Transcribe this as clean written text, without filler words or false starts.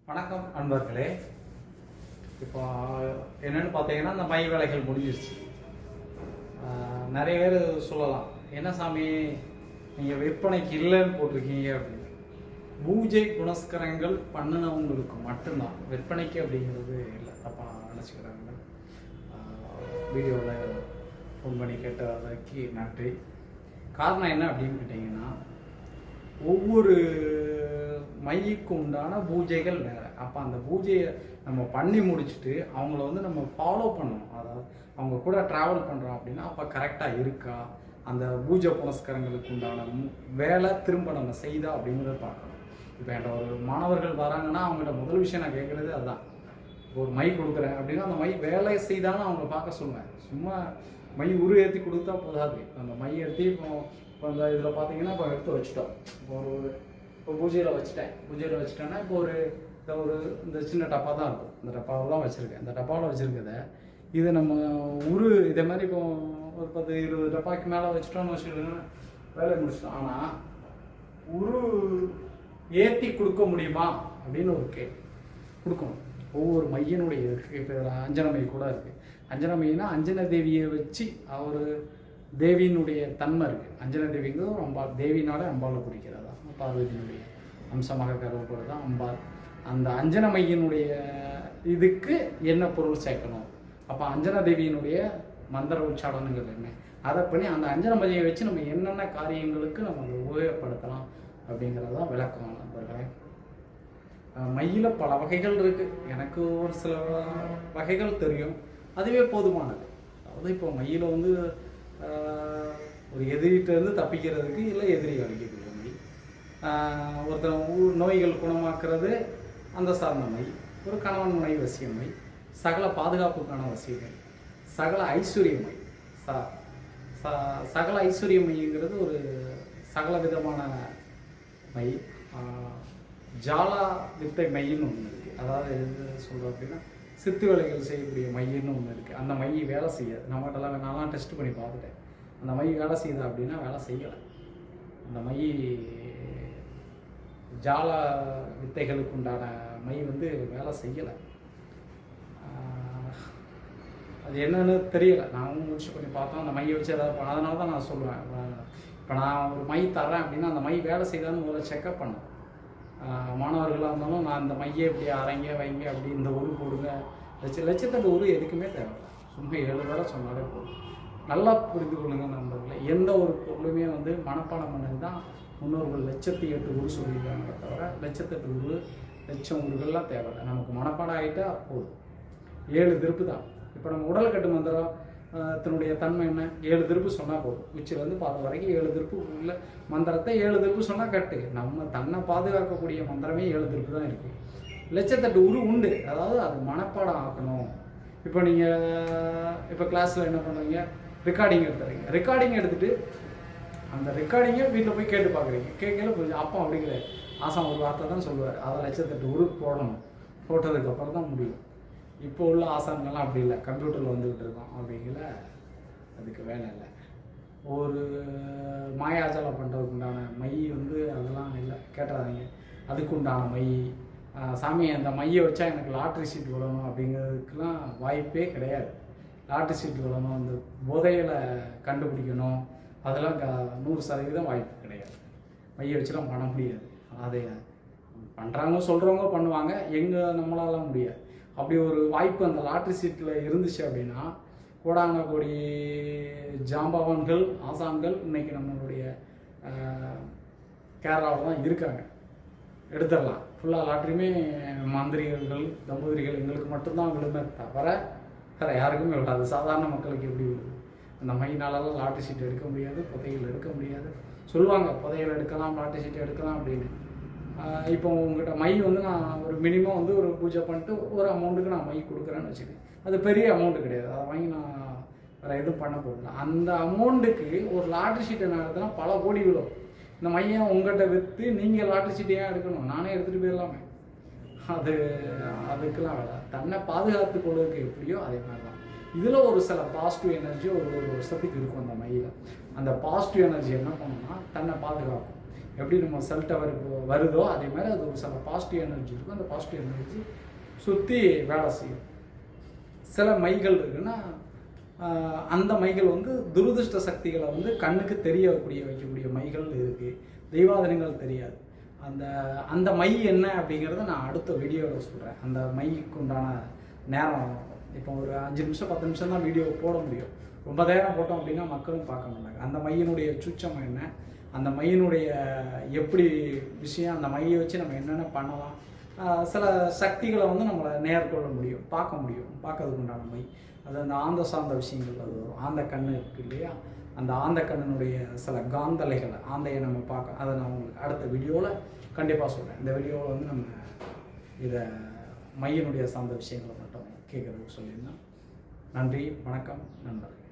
வணக்கம் அன்பர்களே. இப்போ என்னென்னு பார்த்தீங்கன்னா, இந்த மை வேலைகள் முடிஞ்சிருச்சு. நிறைய பேர் சொல்லலாம், என்ன சாமி நீங்கள் விற்பனைக்கு இல்லைன்னு போட்டிருக்கீங்க அப்படின்னு. பூஜை புனஸ்கரங்கள் பண்ணினவங்களுக்கு மட்டும்தான், விற்பனைக்கு அப்படிங்கிறது இல்லை. தப்பாக நினச்சிக்கிறாங்க. வீடியோவில் ஃபோன் பண்ணி கேட்டதுக்கு நன்றி. காரணம் என்ன அப்படின்னு கேட்டிங்கன்னா, ஒவ்வொரு மைக்கு உண்டான பூஜைகள் வேறு. அப்போ அந்த பூஜையை நம்ம பண்ணி முடிச்சுட்டு அவங்கள நம்ம ஃபாலோ பண்ணணும். அதாவது அவங்க கூட ட்ராவல் பண்ணுறோம் அப்படின்னா அப்போ கரெக்டாக இருக்கா, அந்த பூஜை புனஸ்கரங்களுக்கு உண்டான வேலை திரும்ப நம்ம செய்தா அப்படிங்கிறத பார்க்கணும். இப்போ என்கிட்ட ஒரு மாணவர்கள் வராங்கன்னா அவங்கள்ட்ட முதல் விஷயம் நான் கேட்குறது அதுதான். ஒரு மை கொடுக்குறேன் அப்படின்னா அந்த மை வேலை செய்தாலும் அவங்க பார்க்க சொல்லுவேன். சும்மா மை உரு ஏற்றி கொடுத்தா போதாது. அந்த மை எடுத்து இப்போ இந்த இதில் பார்த்தீங்கன்னா இப்போ எடுத்து வச்சுட்டோம். இப்போ பூஜையில் வச்சுட்டேன்னா இப்போ இந்த சின்ன டப்பா தான் இருக்கும். இந்த டப்பாவில் தான் வச்சுருக்கேன். இந்த டப்பாவில் வச்சுருக்கதை இது நம்ம இதே மாதிரி இப்போ ஒரு 10-20 டப்பாக்கு மேலே வச்சுட்டோம்னு வச்சுக்கிட்டோன்னா வேலை முடிச்சிட்டோம். ஆனால் ஏற்றி கொடுக்க முடியுமா அப்படின்னு ஒரு கொடுக்கணும். ஒவ்வொரு மையனுடைய இருக்குது. இப்போ அஞ்சன மை கூட இருக்குது. அஞ்சன மைனா அஞ்சன தேவியை வச்சு தேவியினுடைய தன்மை இருக்குது. அஞ்சன தேவிங்கிறது ஒரு அம்பாள். தேவினாலே அம்பாளை குறிக்கிறதா, பார்வதியினுடைய அம்சமாக கருவப்படுறது தான் அம்பாள். அந்த அஞ்சன மையினுடைய இதுக்கு என்ன பொருள் சேர்க்கணும், அப்போ அஞ்சன தேவியினுடைய மந்திர உச்சாடனங்கள் என்ன, அதை பண்ணி அந்த அஞ்சன மையை வச்சு நம்ம என்னென்ன காரியங்களுக்கு நம்ம அதை உபயோகப்படுத்தலாம் அப்படிங்கிறது தான் விளக்கம் நண்பர்களே. மையில் பல வகைகள் இருக்குது. எனக்கு ஒரு சில வகைகள் தெரியும், அதுவே போதுமானது. அதாவது இப்போ மையில் ஒரு எதிரிகிட்டேருந்து தப்பிக்கிறதுக்கு இல்லை எதிரி அழிக்கக்கூடிய மை, ஒருத்தர் நோய்கள் குணமாக்குறது அந்த சார்ந்த மை, ஒரு கணவன் மனைவி வசிய மை, சகல பாதுகாப்புக்கான வசியமை, சகல ஐஸ்வர்ய மை. சகல ஐஸ்வர்ய மைங்கிறது ஒரு சகல விதமான மை. ஜாலா வித்தை மையின்னு ஒன்று இருக்குது. அதாவது எது சொல்கிறோம் அப்படின்னா, சித்து வேலைகள் செய்யக்கூடிய மையின்னு ஒன்று இருக்குது. அந்த மை வேலை செய்யாது. நம்மகிட்டலாம் நான்லாம் டெஸ்ட் பண்ணி பார்த்துட்டேன். அந்த மை வேலை செய்யுதா அப்படின்னா வேலை செய்யலை. அந்த மை ஜால வித்தைகளுக்கு உண்டான மை வேலை செய்யலை. அது என்னன்னு தெரியலை. நானும் முடிச்சு பண்ணி பார்த்தோம். அந்த மையை வச்சு ஏதாவது அதனால தான் நான் சொல்லுவேன், இப்போ நான் ஒரு மை தர்றேன் அப்படின்னா அந்த மை வேலை செய்தான்னு முதல்ல செக்கப் பண்ணேன். மாணவர்களாக இருந்தாலும் நான் இந்த மையை இப்படி அரைங்க வைங்க அப்படி இந்த போடுங்க லட்சத்தோட எதுக்குமே தேவையில்லை. சும்மா 7 வேலை சொன்னாலே போதும். நல்லா புரிந்து கொள்ளுங்க நண்பர்களே. எந்த ஒரு பொருளுமே மனப்பாடம் பண்ணது தான் முன்னோர்கள் 1,08 சொல்லியிருக்காங்க. தவிர 1,08 லட்சம் உருகள்லாம் தேவையில்லை. நமக்கு மனப்பாடம் ஆகிட்டா போதும். 7 திருப்பு தான். இப்போ நம்ம உடல் கட்டு மந்திரத்தினுடைய தன்மை என்ன, 7 திருப்பு சொன்னால் போதும். உச்சிலேருந்து பாதம் வரைக்கும் 7 திருப்பு உள்ள மந்திரத்தை 7 திருப்பு சொன்னால் கட்டு. நம்ம தன்னை பாதுகாக்கக்கூடிய மந்திரமே 7 திருப்பு தான் இருக்குது. 1,08 உண்டு. அதாவது அது மனப்பாடம் ஆக்கணும். இப்போ நீங்கள் இப்போ கிளாஸில் என்ன பண்ணுறீங்க, ரெக்கார்டிங் எடுத்துறீங்க. ரெக்கார்டிங் எடுத்துகிட்டு அந்த ரெக்கார்டிங்கை வீட்டில் போய் கேட்டு பார்க்குறீங்க. கேட்கல புரிஞ்சு அப்போ அப்படி கிடையாது. ஆசாம் ஒரு வார்த்தை தான் சொல்லுவார், அதை 1,08 போடணும். போட்டதுக்கப்புறம் தான் முடியும். இப்போ உள்ள ஆசான்கள்லாம் அப்படி இல்லை, கம்ப்யூட்டரில் வந்துக்கிட்டு இருக்கோம். அப்படிங்கிற அதுக்கு வேலை இல்லை. ஒரு மாயாஜாலம் பண்ணுறதுக்கு உண்டான மை அதெல்லாம் இல்லை, கேட்டுறாதீங்க. அதுக்கு உண்டான மை சாமி அந்த மையை வச்சா எனக்கு லாட்ரி சீட் விடணும் அப்படிங்கிறதுக்கெலாம் வாய்ப்பே கிடையாது. லாட்ரி சீட் விடணும், அந்த போதைகளை கண்டுபிடிக்கணும், அதெல்லாம் 100% வாய்ப்பு கிடையாது. மையை வச்சுலாம் பண்ண முடியாது. அதை பண்ணுறாங்க சொல்கிறவங்க பண்ணுவாங்க, நம்மளால முடியாது. அப்படி ஒரு வாய்ப்பு அந்த லாட்ரி சீட்டில் இருந்துச்சு அப்படின்னா கோடான கோடி ஜாம்பவான்கள் ஆசான்கள் இன்றைக்கி நம்மளுடைய கேரளாவில் தான் இருக்காங்க. எடுத்துடலாம். ஃபுல்லாக லாட்ரியுமே மந்திரிகள் தம்பதிரிகள் எங்களுக்கு மட்டும்தான் விழுமே தவிர வேறு யாருக்குமே விடாது. சாதாரண மக்களுக்கு எப்படி விழுது? அந்த மையினாலலாம் லாட்ரி சீட் எடுக்க முடியாது, புதையல் எடுக்க முடியாது. சொல்லுவாங்க புதையல் எடுக்கலாம், லாட்ரி சீட் எடுக்கலாம் அப்படின்னு. இப்போ உங்கள்கிட்ட மை நான் ஒரு மினிமம் ஒரு பூஜை பண்ணிட்டு ஒரு அமௌண்ட்டுக்கு நான் மை கொடுக்குறேன்னு வச்சுக்கேன். அது பெரிய அமௌண்ட்டு கிடையாது. அதை வாங்கி நான் வேறு எதுவும் பண்ண போகிறதில்ல. அந்த அமௌண்ட்டுக்கு ஒரு லாட்ரி சீட்டை நடத்தினா பல கோடி விழும். இந்த மையம் உங்கள்கிட்ட விற்று நீங்கள் லாட்ரி சீட்டை ஏன் எடுக்கணும்? நானே எடுத்துகிட்டு போயிடலாமே. அதுக்கெல்லாம் வேலை. தன்னை பாதுகாத்து கொள்வதற்கு எப்படியோ அதே மாதிரி தான். இதில் ஒரு சில பாசிட்டிவ் எனர்ஜி ஒரு வருஷத்துக்கு இருக்கும் அந்த மையில். அந்த பாசிட்டிவ் எனர்ஜி என்ன பண்ணணும்னா தன்னை பாதுகாக்கும். எப்படி நம்ம செல் டவர் வருதோ அதே மாதிரி அது ஒரு சில பாசிட்டிவ் எனர்ஜி இருக்கும். அந்த பாசிட்டிவ் எனர்ஜி சுற்றி வேலை செய்யும். சில மைகள் இருக்குன்னா அந்த மைகள் வந்து துரதிருஷ்ட சக்திகளை வந்து கண்ணுக்கு வைக்கக்கூடிய மைகள் இருக்குது. தெய்வாதனங்கள் தெரியாது. அந்த மை என்ன அப்படிங்கிறத நான் அடுத்த வீடியோவில் சொல்கிறேன். அந்த மைக்கு உண்டான நேரம் இப்போ ஒரு 5 நிமிஷம் 10 நிமிஷம் தான் வீடியோ போட முடியும். ரொம்ப நேரம் போட்டோம் அப்படின்னா மக்களும் பார்க்க மாட்டாங்க. அந்த மையினுடைய சூட்சம் என்ன, அந்த மையினுடைய எப்படி விஷயம், அந்த மையை வச்சு நம்ம என்னென்ன பண்ணலாம், சில சக்திகளை வந்து நம்மளை நேர்கொள்ள முடியும், பார்க்கறதுக்கு உண்டான மை. அது அந்த ஆந்த சார்ந்த விஷயங்கள் அது வரும். ஆந்த கண் இருக்குது இல்லையா, அந்த ஆந்த கண்ணினுடைய சில காந்தலைகளை ஆந்தையை நம்ம பார்க்க, அதை நான் உங்களுக்கு அடுத்த வீடியோவில் கண்டிப்பாக சொல்கிறேன். இந்த வீடியோவில் வந்து நம்ம இதை மையினுடைய சார்ந்த விஷயங்களை மட்டும் கேட்குறதுக்கு சொல்லியிருந்தேன். நன்றி, வணக்கம் நண்பர்கள்.